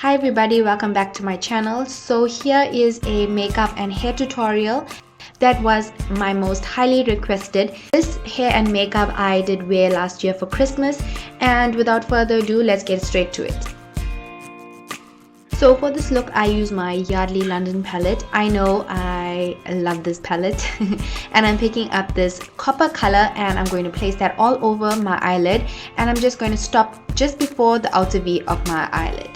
Hi everybody, welcome back to my channel. So here is a makeup and hair tutorial that was my most highly requested. This hair and makeup I did wear last year for Christmas, and without further ado, let's get straight to it. So for this look, I use my Yardley London palette. I know I love this palette and I'm picking up this copper color and I'm going to place that all over my eyelid, and I'm just going to stop just before the outer V of my eyelid.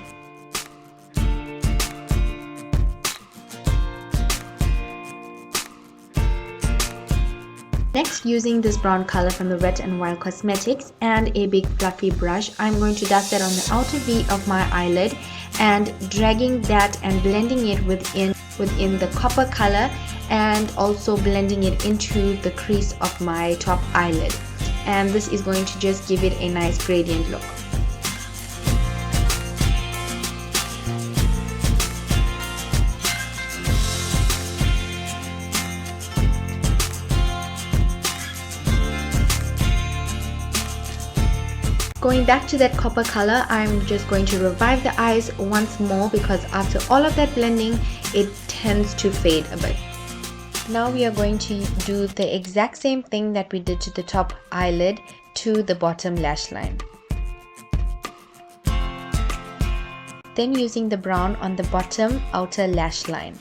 Next, using this brown color from the Wet n Wild Cosmetics and a big fluffy brush, I'm going to dust that on the outer V of my eyelid and dragging that and blending it within the copper color, and also blending it into the crease of my top eyelid. And this is going to just give it a nice gradient look. Going back to that copper color, I'm just going to revive the eyes once more because after all of that blending, it tends to fade a bit. Now we are going to do the exact same thing that we did to the top eyelid to the bottom lash line. Then using the brown on the bottom outer lash line.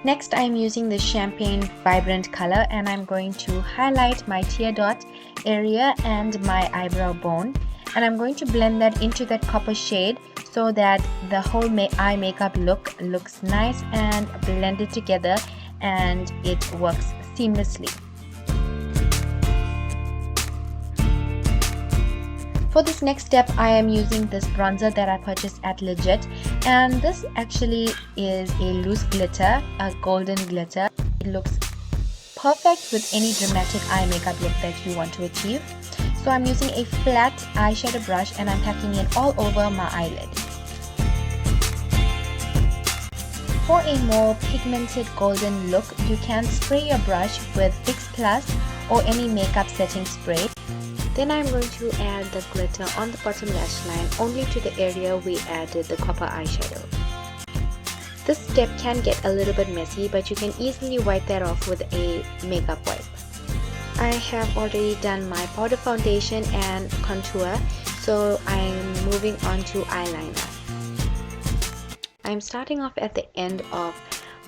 Next, I'm using the Champagne Vibrant color and I'm going to highlight my tear dot area and my eyebrow bone, and I'm going to blend that into that copper shade so that the whole eye makeup look looks nice and blended together and it works seamlessly. For this next step, I am using this bronzer that I purchased at Legit, and this actually is a loose glitter, a golden glitter. It looks perfect with any dramatic eye makeup look that you want to achieve. So I'm using a flat eyeshadow brush and I'm packing it all over my eyelid. For a more pigmented golden look, you can spray your brush with Fix Plus or any makeup setting spray. Then I'm going to add the glitter on the bottom lash line only to the area we added the copper eyeshadow. This step can get a little bit messy, but you can easily wipe that off with a makeup wipe. I have already done my powder foundation and contour, so I'm moving on to eyeliner. I'm starting off at the end of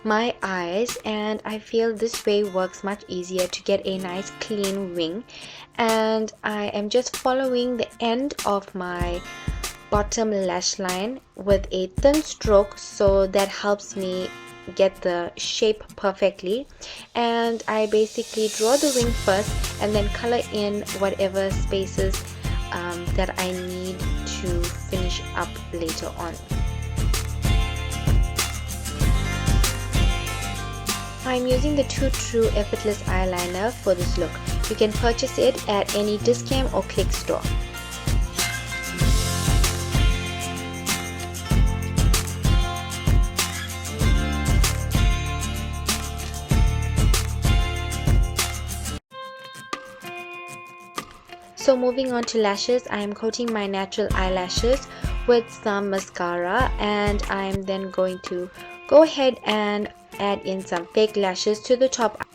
my eyes, and I feel this way works much easier to get a nice clean wing, and I am just following the end of my bottom lash line with a thin stroke, so that helps me get the shape perfectly. And I basically draw the wing first and then color in whatever spaces that I need to finish up later on. I'm using the Too True Effortless eyeliner for this look. You can purchase it at any discount or click store. So moving on to lashes, I am coating my natural eyelashes with some mascara, and I'm then going to go ahead and add in some fake lashes to the top.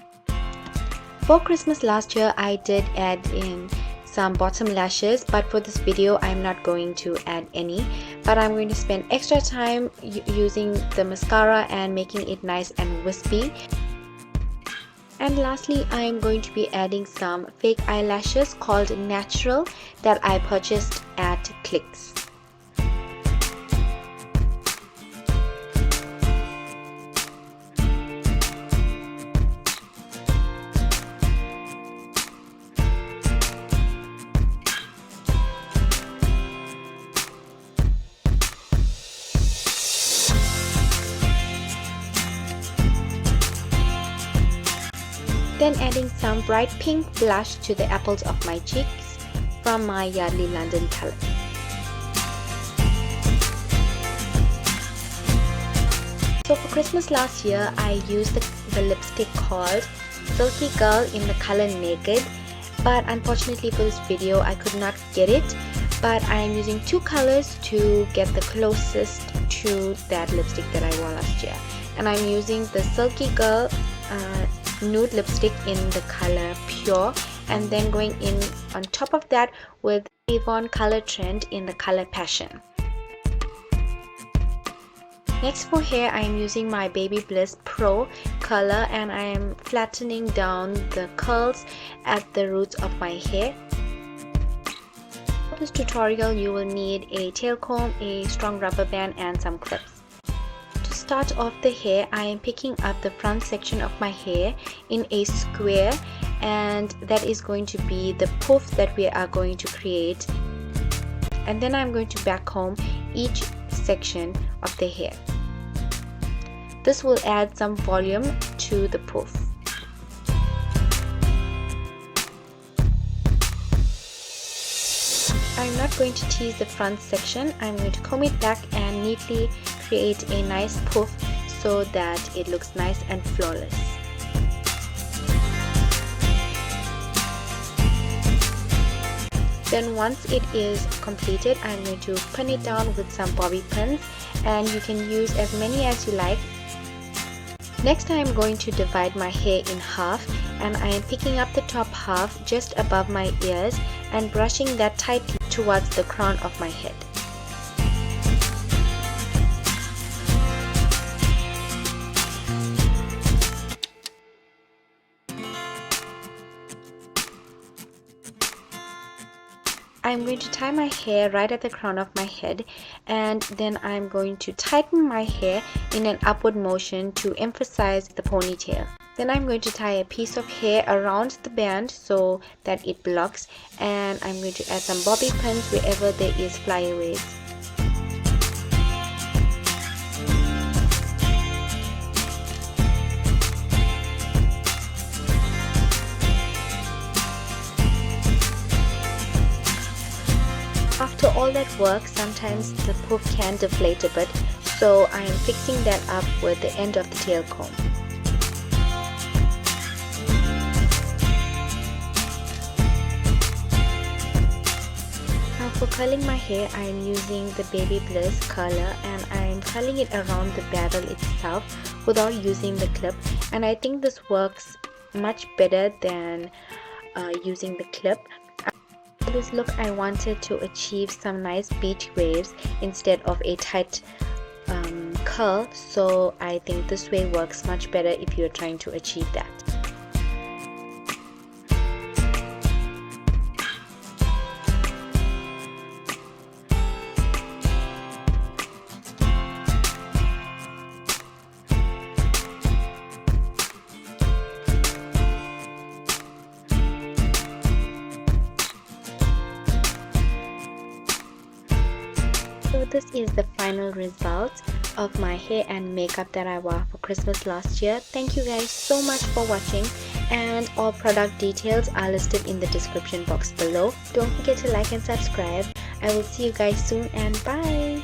For Christmas last year, I did add in some bottom lashes, but for this video I'm not going to add any, but I'm going to spend extra time using the mascara and making it nice and wispy. And lastly, I am going to be adding some fake eyelashes called Natural that I purchased at Clicks. Then adding some bright pink blush to the apples of my cheeks from my Yardley London palette. So for Christmas last year, I used the lipstick called Silky Girl in the color Naked, but unfortunately for this video I could not get it. but I am using two colors to get the closest to that lipstick that I wore last year. And I'm using the Silky Girl nude lipstick in the color Pure, and then going in on top of that with Avon ColourTrend in the color Passion. Next for hair, I am using my Babyliss Pro color, and I am flattening down the curls at the roots of my hair. For this tutorial, you will need a tail comb, a strong rubber band, and some clips. To start off the hair, I am picking up the front section of my hair in a square, and that is going to be the poof that we are going to create. And then I'm going to back comb each section of the hair. This will add some volume to the poof. I'm not going to tease the front section. I'm going to comb it back and neatly create a nice poof so that it looks nice and flawless. Then once it is completed, I'm going to pin it down with some bobby pins, and you can use as many as you like. Next, I am going to divide my hair in half, and I am picking up the top half just above my ears and brushing that tightly towards the crown of my head. I'm going to tie my hair right at the crown of my head, and then I'm going to tighten my hair in an upward motion to emphasize the ponytail. Then I'm going to tie a piece of hair around the band so that it blocks, and I'm going to add some bobby pins wherever there is flyaways. After all that work, sometimes the poof can deflate a bit, so I am fixing that up with the end of the tail comb. Now for curling my hair, I am using the Babyliss curler, and I am curling it around the barrel itself without using the clip, and I think this works much better than using the clip. For this look, I wanted to achieve some nice beach waves instead of a tight curl, so I think this way works much better if you're trying to achieve that. So this is the final result of my hair and makeup that I wore for Christmas last year. Thank you guys so much for watching, and all product details are listed in the description box below. Don't forget to like and subscribe. I will see you guys soon, and bye!